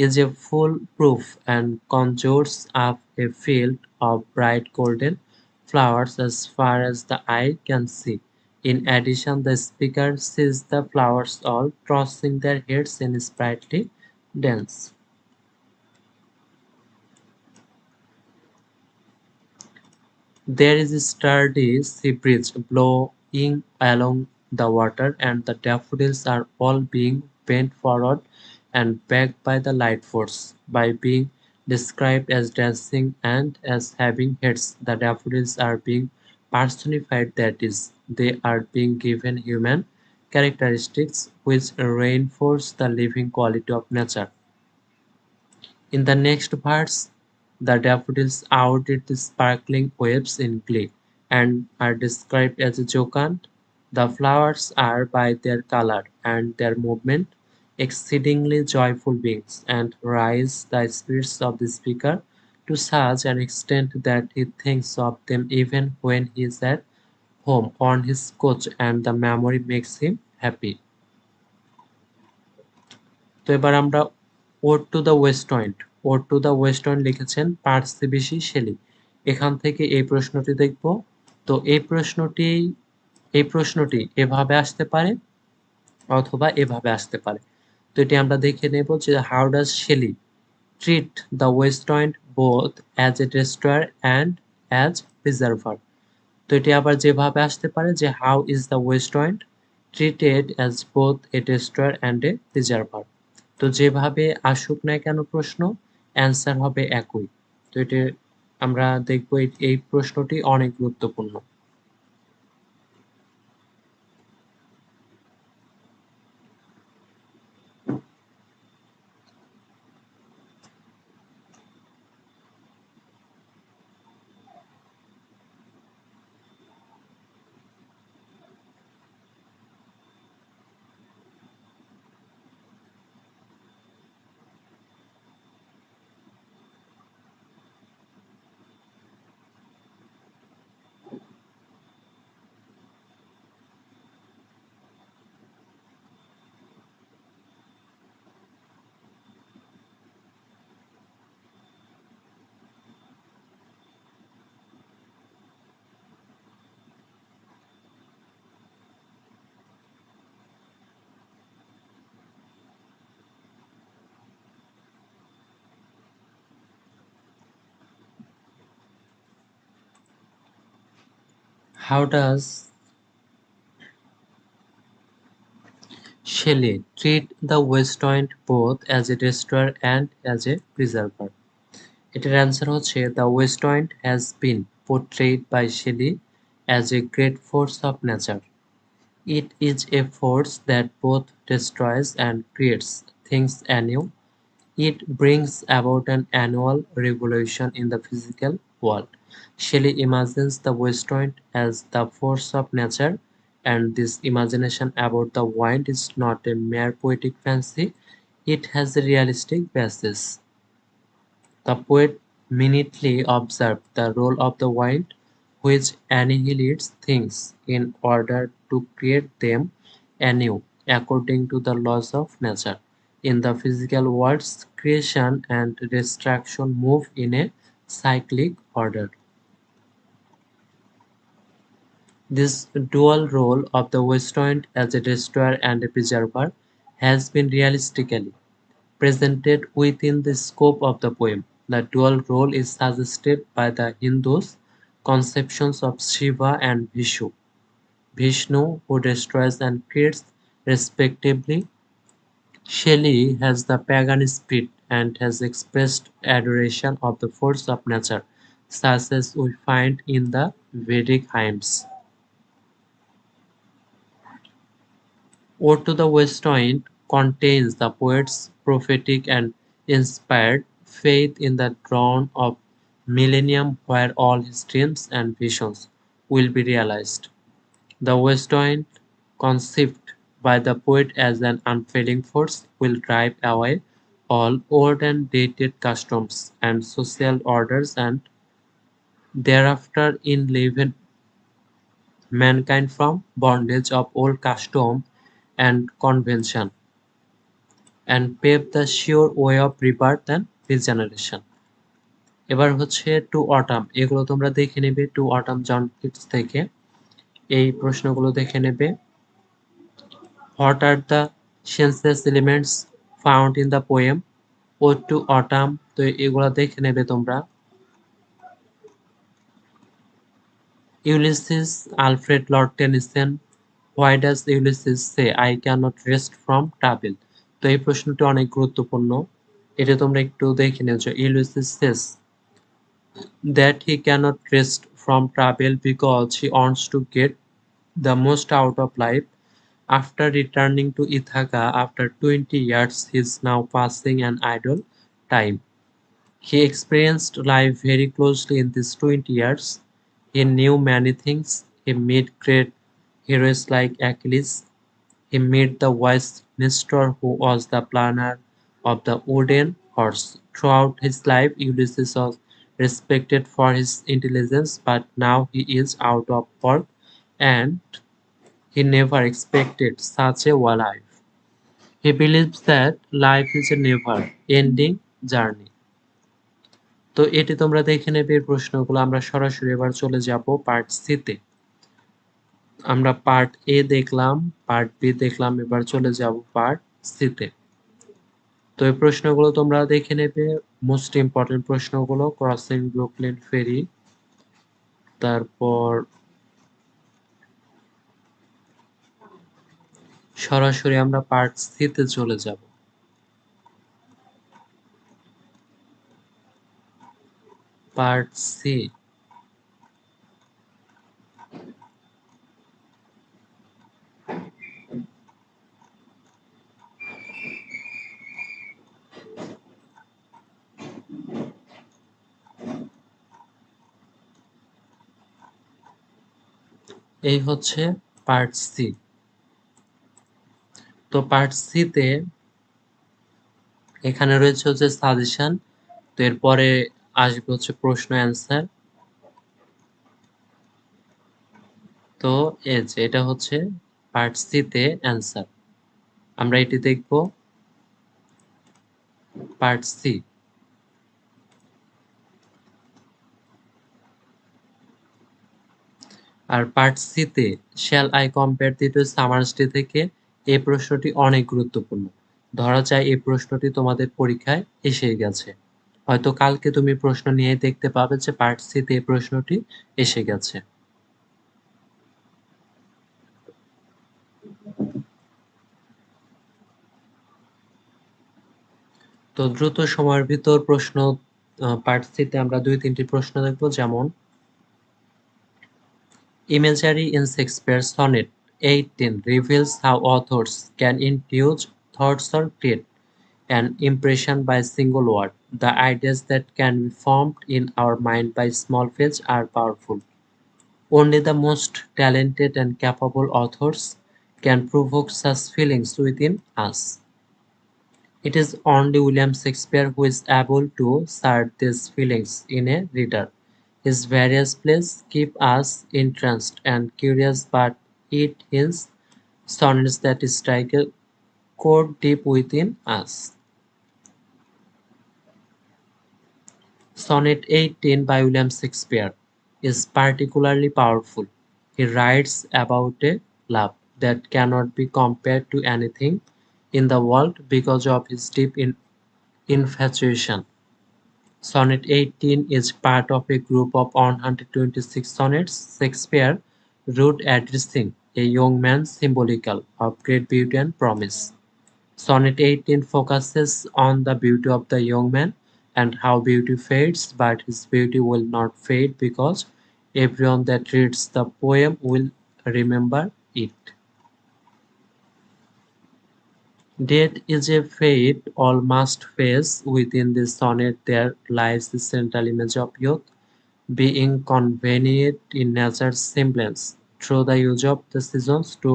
is a full proof and conjures up a field of bright golden flowers as far as the eye can see. In addition, the speaker sees the flowers all tossing their heads in sprightly dance. There is a sturdy sea breeze blowing along the water, and the daffodils are all being bent forward and back by the light force. By being described as dancing and as having heads, the daffodils are being personified, that is, they are being given human characteristics which reinforce the living quality of nature. In the next verse, the daffodils outdid the sparkling waves in glee, and are described as jocund. The flowers are, by their color and their movement, exceedingly joyful beings, and raise the spirits of the speaker to such an extent that he thinks of them even when he is at home on his couch, and the memory makes him happy. তো এবার আমরা ode to the west point. Ode to the west point লিখেছেন Percy বিশি Shelley. এখান থেকে এই প্রশ্নটি দেখব। তো এই প্রশ্নটি এভাবে আসতে পারে অথবা এভাবে আসতে পারে। তো এটি আমরা দেখে নেব যে how does Shelley treat the west point both as a destroyer and as preserver. তো এটি আবার যেভাবে আসতে পারে যে how is the west point treated as both a destroyer and a preserver. তো যেভাবে আসুক না কেন প্রশ্ন, অ্যান্সার হবে একই। তো এটি আমরা দেখব, এই প্রশ্নটি অনেক গুরুত্বপূর্ণ। How does Shelley treat the West Point both as a destroyer and as a preserver? এটার অ্যান্সার হচ্ছে the west point has been portrayed by Shelley as a great force of nature. It is a force that both destroys and creates things anew. It brings about an annual revolution in the physical world. Shelley imagines the West Point as the force of nature, and this imagination about the wind is not a mere poetic fancy, it has a realistic basis. The poet minutely observed the role of the wind, which annihilates things in order to create them anew according to the laws of nature. In the physical world, creation and destruction move in a cyclic order. This dual role of the west wind as a destroyer and a preserver has been realistically presented within the scope of the poem. The dual role is suggested by the Hindus' conceptions of Shiva and Vishnu, who destroys and creates respectively. Shelley has the pagan spirit and has expressed adoration of the force of nature, such as we find in the Vedic hymns. "Ode to the West Wind" contains the poet's prophetic and inspired faith in the dawn of millennium where all his dreams and visions will be realized. The West Wind, conceived by the poet as an unfailing force, will drive away all old and dated customs and social orders and thereafter enliven mankind from bondage of old custom and convention, and pave the sure way of rebirth and regeneration. এবার হচ্ছে two autumn, এগুলো তোমরা দেখে নেবে two autumn John Keats থেকে। এই প্রশ্নগুলো দেখে নেবে। What are the senseless elements found in the poem ode to autumn, তো এগুলো দেখে নেবে তোমরা। Ulysses, Alfred Lord Tennyson, Why does Ulysses say I cannot rest from travel? তো এই প্রশ্নটি অনেক গুরুত্বপূর্ণ। এটা তোমরা একটু দেখে নিও যে Ulysses says that he cannot rest from travel because he wants to get the most out of life. After returning to Ithaca after 20 years, he is now passing an idle time. He experienced life very closely in these 20 years. He knew many things. He met great heroes like Achilles. He met the wise Nestor, who was the planner of the wooden horse. Throughout his life, Ulysses was respected for his intelligence, but now he is out of work and he never expected such a life. He believes that life is a never-ending journey. তো এটি তোমরা দেখে নেবে এর প্রশ্নগুলো। আমরা সরাসরি এবার চলে যাব পার্ট সি তে। আমরা পার্ট এ দেখলাম, পার্ট বি দেখলাম, এবার চলে যাব পার্ট সি তে। তো এই প্রশ্নগুলো তোমরা দেখে নেবে, মোস্ট ইম্পর্টেন্ট প্রশ্নগুলো। ক্রসিং ব্রুকলিন ফেরি, তারপর সরাসরি আমরা পার্ট সি তে চলে যাব। পার্ট সি, এই হচ্ছে পার্ট সি। তো পার্ট সি তে এখানে রয়েছে হচ্ছে সাজেশন। তো এরপরে আসবে হচ্ছে প্রশ্ন অ্যান্সার। তো এই যে এটা হচ্ছে পার্ট সি তে অ্যান্সার। আমরা এটি দেখব পার্ট সি। আর পার্ট সি তে shall I compare thee to summer's day থেকে এই প্রশ্নটি অনেক গুরুত্বপূর্ণ। ধরা যায় এই প্রশ্নটি তোমাদের পরীক্ষায় এসেই গেছে। হয়তো কালকে তুমি প্রশ্ন নিয়ে দেখতে পাবে যে পার্ট সি তে এই প্রশ্নটি এসে গেছে। তো দ্রুত সময়ের ভিতর প্রশ্ন পার্ট সি তে আমরা ২-৩টি প্রশ্ন দেখব। যেমন Imagery in Shakespeare's sonnet 18 reveals how authors can induce thoughts or create an impression by a single word. The ideas that can be formed in our mind by small page are powerful. Only the most talented and capable authors can provoke such feelings within us. It is only William Shakespeare who is able to stir these feelings in a reader. His various plays keep us entranced and curious, but it is sonnets that strike a chord deep within us. Sonnet 18 by William Shakespeare is particularly powerful. He writes about a love that cannot be compared to anything in the world because of his deep infatuation. Sonnet 18 is part of a group of 126 sonnets Shakespeare wrote addressing a young man symbolical of great beauty and promise. Sonnet 18 focuses on the beauty of the young man and how beauty fades, but his beauty will not fade because everyone that reads the poem will remember it. Death is a fate all must face. Within this sonnet there lies the central image of youth, being conveyed in nature's semblance, through the use of the seasons to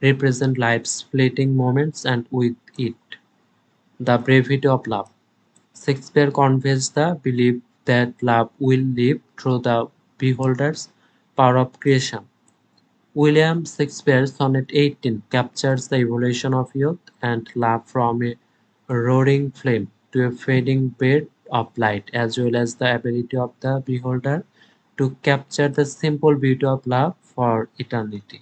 represent life's fleeting moments, and with it, the brevity of love. Shakespeare conveys the belief that love will live through the beholder's power of creation. William Shakespeare's Sonnet 18 captures the evolution of youth and love from a roaring flame to a fading bed of light, as well as the ability of the beholder to capture the simple beauty of love for eternity.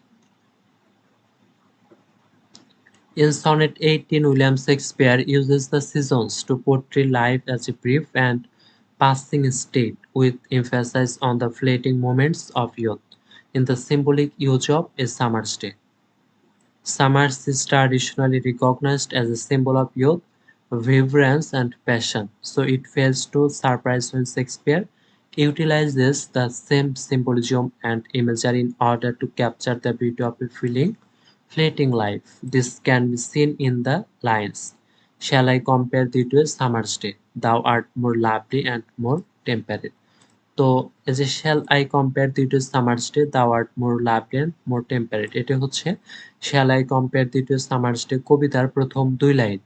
In Sonnet 18, William Shakespeare uses the seasons to portray life as a brief and passing state, with emphasis on the fleeting moments of youth in the symbolic use of a summer's day. Summers is traditionally recognized as a symbol of youth, vibrance, and passion, so it fails to surprise when Shakespeare utilizes the same symbolism and imagery in order to capture the beauty of a fleeting life. This can be seen in the lines, "Shall I compare thee to a summer's day? Thou art more lovely and more temperate." তো এই যে shall I compare thee to summer's day thou art more lovely and more temperate, এটা হচ্ছে shall I compare thee to summer's day কবিতার প্রথম ২ line.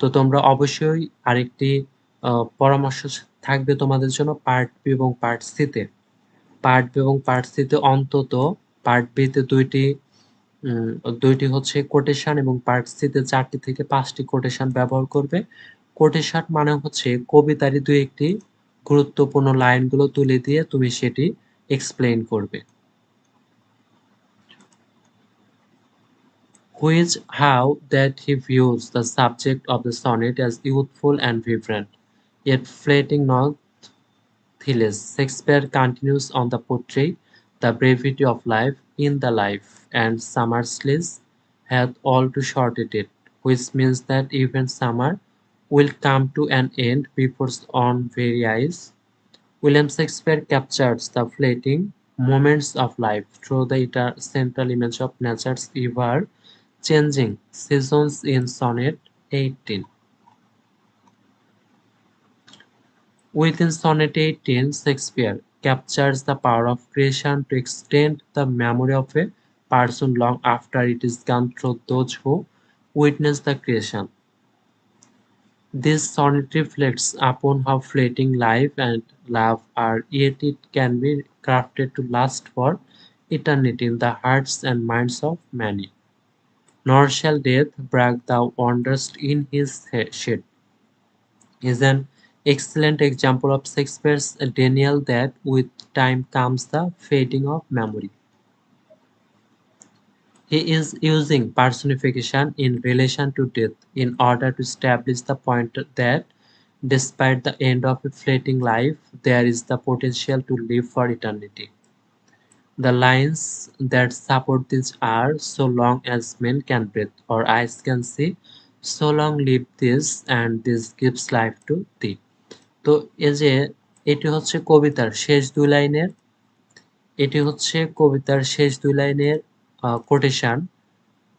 তো তোমরা অবশ্যই আরেকটি পরামর্শ থাকবে তোমাদের জন্য পার্ট বি এবং পার্ট সি তে। পার্ট বি এবং পার্ট সি তে অন্তত পার্ট বি তে ২টি হচ্ছে কোটেশন এবং পার্ট সি তে ৪টি থেকে ৫টি কোটেশন ব্যবহার করবে। কোটেশন মানে হচ্ছে কবিতারই ২-১টি গুরুত্বপূর্ণ লাইনগুলো তুলে দিয়ে তুমি সেটি এক্সপ্লেইন করবে। Which how that he views the subject of the sonnet as youthful and vibrant, yet fleeting nonetheless. Shakespeare continues on the portrait the brevity of life in the life, and summer's lease hath all too shorted it, which means that even summer will come to an end before on very eyes. William Shakespeare captures the fleeting moments of life through the central image of nature's ever-changing seasons in Sonnet 18. Within Sonnet 18, Shakespeare captures the power of creation to extend the memory of a person long after it is gone through those who witness the creation. This sonnet reflects upon how fleeting life and love are, yet it can be crafted to last for eternity in the hearts and minds of many. Nor shall death brag thou wanderest in his shade is an excellent example of Shakespeare's denial that with time comes the fading of memory. He is using personification in relation to death in order to establish the point that despite the end of a fleeting life, there is the potential to live for eternity. The lines that support this are, "So long as men can breathe or eyes can see, so long live this, and this gives life to thee." তো এই যে এটি হচ্ছে কবিতার শেষ ২ লাইনের quotation,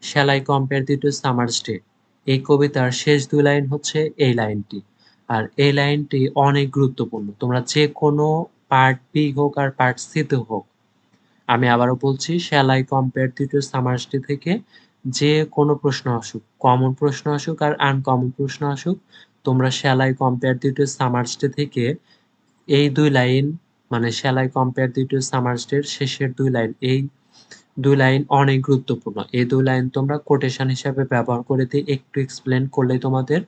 "Shall I compare thee to summer's day?" এই কবিতার শেষ ২ লাইন হচ্ছে এই লাইনটি। আর এই লাইনটি অনেক গুরুত্বপূর্ণ। তোমরা যেকোনো পার্ট বি হোক আর পার্ট সি তে হোক, আমি আবারও বলছি, "Shall I compare thee to summer's day" থেকে যে কোনো প্রশ্ন আসুক, কমন প্রশ্ন আসুক আর আনকমন প্রশ্ন আসুক, তোমরা "Shall I compare thee to summer's day" থেকে এই ২ লাইন মানে "Shall I compare thee to summer's day" এর শেষের ২ লাইন, এই ২ লাইন অনেক গুরুত্বপূর্ণ। এই ২ লাইন তোমরা কোটেশন হিসাবে ব্যবহার করে দিয়ে একটু এক্সপ্লেন করলেই তোমাদের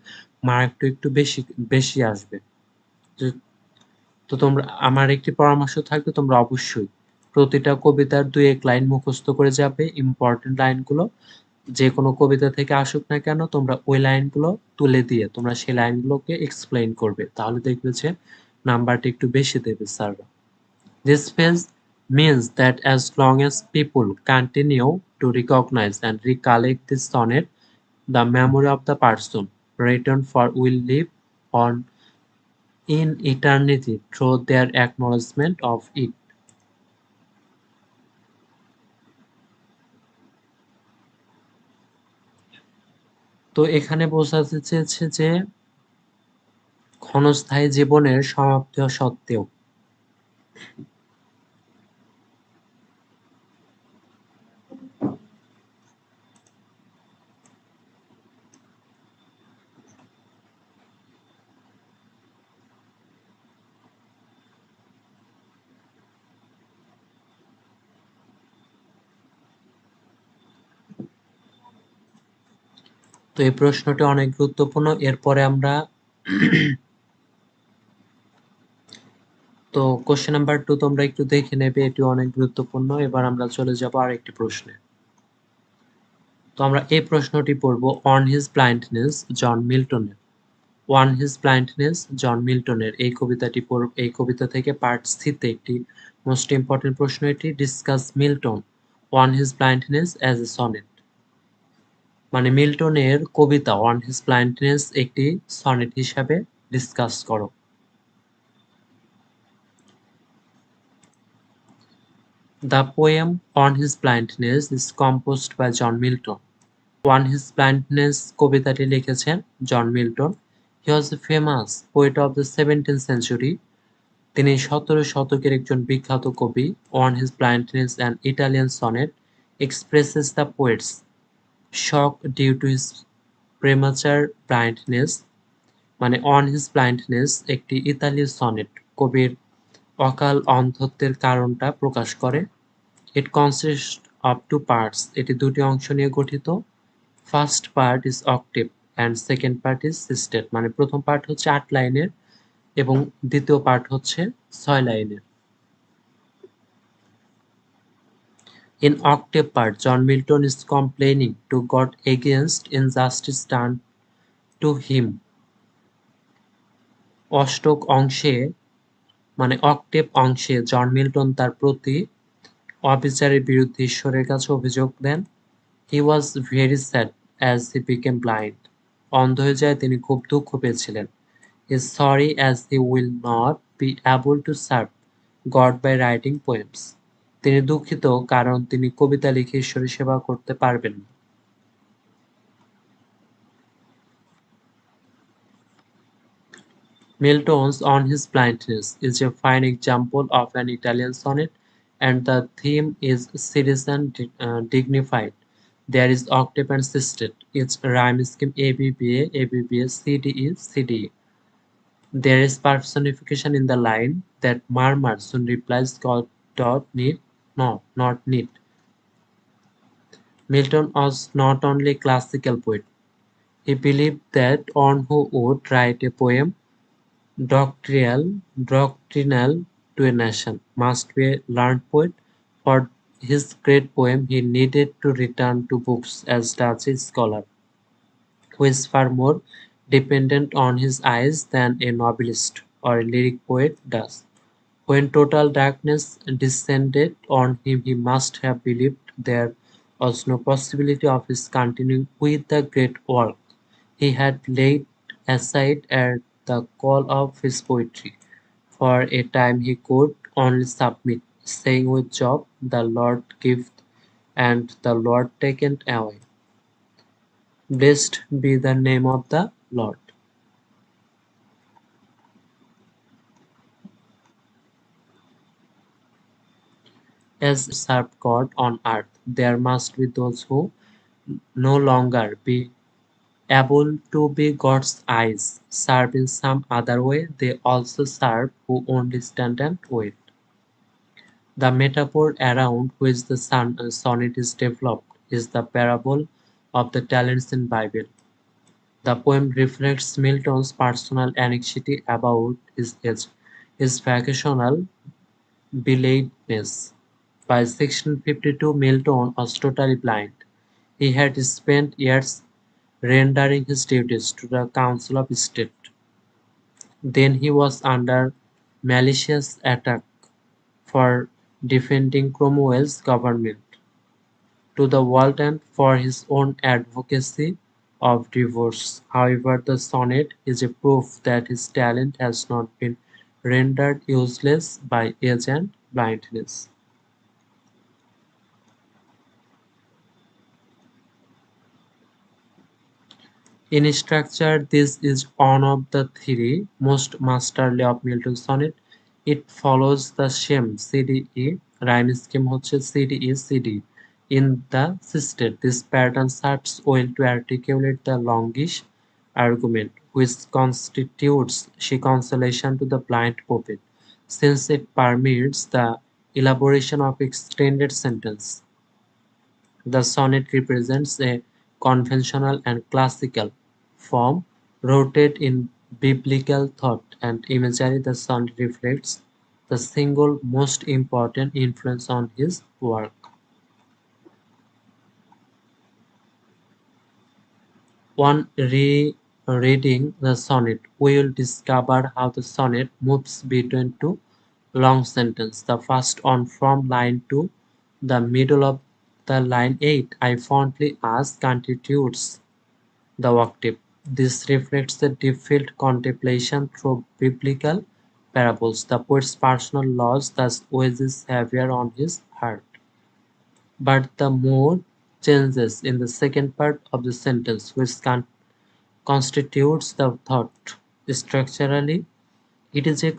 মার্ক একটু বেশি আসবে। তো তো তোমরা আমার একটি পরামর্শ থাকবে, তোমরা অবশ্যই প্রতিটা কবিতার ২-১ লাইন মুখস্থ করে যাবে। ইম্পর্টেন্ট লাইনগুলো যেকোনো কবিতা থেকে আসুক না কেন, তোমরা ওই লাইনগুলো তুলে দিয়ে তোমরা সেই লাইনগুলোকে এক্সপ্লেইন করবে। তাহলে দেখবে যে নাম্বারটা একটু বেশি দেবে স্যাররা। This phase means that as long as people continue to recognize and recollect this sonnet, the memory of the person written for will live on in eternity through their acknowledgement of it. তো এখানে বোঝাতে চেয়েছে যে ক্ষণস্থায়ী জীবনের সমাপ্তি সত্ত্বেও তো এই প্রশ্নটি অনেক গুরুত্বপূর্ণ। এরপরে আমরা তো কোশ্চেন নাম্বার 2 তোমরা একটু দেখে নেবে, এটি অনেক গুরুত্বপূর্ণ। এবার আমরা চলে যাব আরেকটি প্রশ্নে। তো আমরা এই প্রশ্নটি পড়ব অন হিজ ব্লাইন্ডনেস জন মিল্টনের। ওয়ান হিজ ব্লাইন্ডনেস জন মিল্টনের এই কবিতা থেকে পার্ট সিতে একটি মোস্ট ইম্পর্টেন্ট প্রশ্ন, এটি discuss Milton one his blindness as a sonnet. মানে মিল্টনের কবিতা অন হিজ ব্লাইন্ডনেস একটি সনেট হিসাবে ডিসকাস করো। The poem "On His Blindness" is composed by John Milton. "On His Blindness" কবিতাটি লিখেছেন John Milton. He was a famous poet of the 17th century. তিনি 17 শতকের একজন বিখ্যাত কবি। "On His Blindness", an Italian sonnet, expresses the poet's shock due to his premature blindness. মানে "On His Blindness" একটি ইতালীয় সনেট কবির অকাল অন্ধত্বের কারণটা প্রকাশ করে। It consists of two parts. এটি দুটি অংশ নিয়ে গঠিত। First part is octave and second part is sestet. মানে প্রথম পার্ট হচ্ছে 8 লাইনের এবং দ্বিতীয় পার্ট হচ্ছে 6 লাইনের। In octave part, John Milton is complaining to God against injustice done to him. অষ্টক অংশে মানে অক্টেভ অংশে জন মিল্টন তার প্রতি অবিচারের বিরুদ্ধে ঈশ্বরের কাছে অভিযোগ দেন। He was very sad as he became blind. অন্ধ হয়ে যায় তিনি খুব দুঃখ পেয়েছিলেন। He is sorry as he will not be able to serve God by writing poems. তিনি দুঃখিত কারণ তিনি কবিতা লিখে ঈশ্বরের সেবা করতে পারবেন না। Milton's "On His Blindness" is a fine example of an Italian sonnet, and the theme is serious and dignified. There is octave and sestet. Its rhyme scheme ABBA, ABBA, CDE, CDE. There is personification in the line that murmurs soon replies God dot need, no, not need. Milton was not only a classical poet. He believed that one who would write a poem doctrinal to a nation must be a learned poet. For his great poem he needed to return to books, as does a scholar, who is far more dependent on his eyes than a novelist or a lyric poet does. When total darkness descended on him he must have believed there was no possibility of his continuing with the great work he had laid aside at the call of his poetry. For a time he could only submit, saying with Job, "The Lord giveth, and the Lord taketh away. Blessed be the name of the Lord." As serve God on earth, there must be those who no longer be able to be God's eyes, serve in some other way. They also serve who only stand and wait. The metaphor around which the sonnet is developed is the parable of the talents in Bible. The poem reflects Milton's personal anxiety about his age, his vocational belatedness. By 1652, Milton was totally blind. He had spent years rendering his duties to the Council of State. Then he was under malicious attack for defending Cromwell's government, to the world and for his own advocacy of divorce. However, the sonnet is a proof that his talent has not been rendered useless by age and blindness. In structure, this is one of the three most masterly of Milton's sonnet. It follows the same CDE, rhyme scheme হচ্ছে CDE, CD. In the sestet, this pattern serves well to articulate the longish argument, which constitutes consolation to the blind poet, since it permits the elaboration of extended sentence. The sonnet represents a conventional and classical form rooted in biblical thought and imagery. The sonnet reflects the single most important influence on his work. On reading the sonnet, we will discover how the sonnet moves between two long sentences. The first one from line to the middle of The line 8, I fondly ask, constitutes the octave. This reflects the deep-felt contemplation through biblical parables. The poet's personal loss thus weighs heavier on his heart. But the mood changes in the second part of the sentence, which constitutes the thought. Structurally, it is a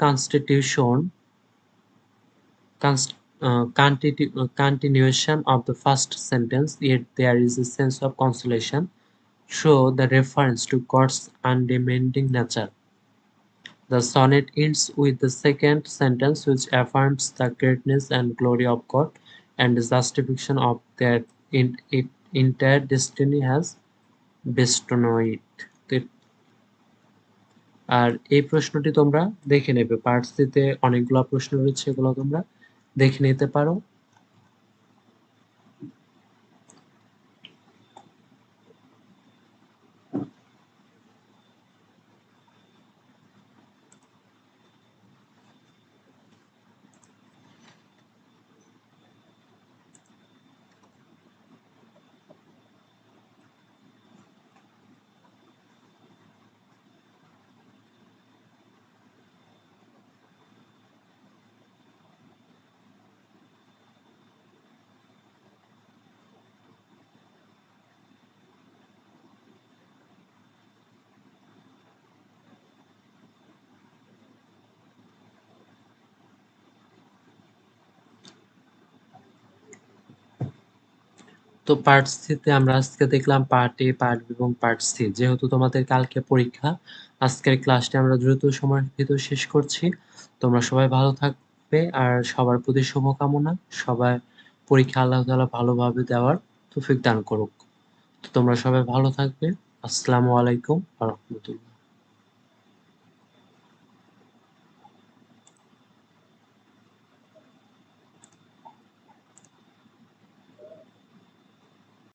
continuation of the first sentence, yet there is a sense of consolation through the reference to God's undemanding nature. The sonnet ends with the second sentence, which affirms the greatness and glory of God and the justification of their entire destiny has bestowed it. আর এই প্রশ্নটি তোমরা দেখে নেবে, part সিতে অনেকগুলো প্রশ্ন রয়েছে, এগুলো তোমরা দেখে নিতে পারো। তো পার্ট সিতে আমরা আজকে দেখলাম পার্ট এ, পার্ট বি এবং পার্ট সি। যেহেতু তোমাদের কালকে পরীক্ষা, আজকের ক্লাসটি আমরা দ্রুত সময়ের ভিতর শেষ করছি। তোমরা সবাই ভালো থাকবে আর সবার প্রতি শুভকামনা। সবাই পরীক্ষা আল্লাহ তাআলা ভালোভাবে দেওয়ার তৌফিক দান করুক। তো তোমরা সবাই ভালো থাকবে। আসসালামু আলাইকুম ওয়া রাহমাতুল্লাহ।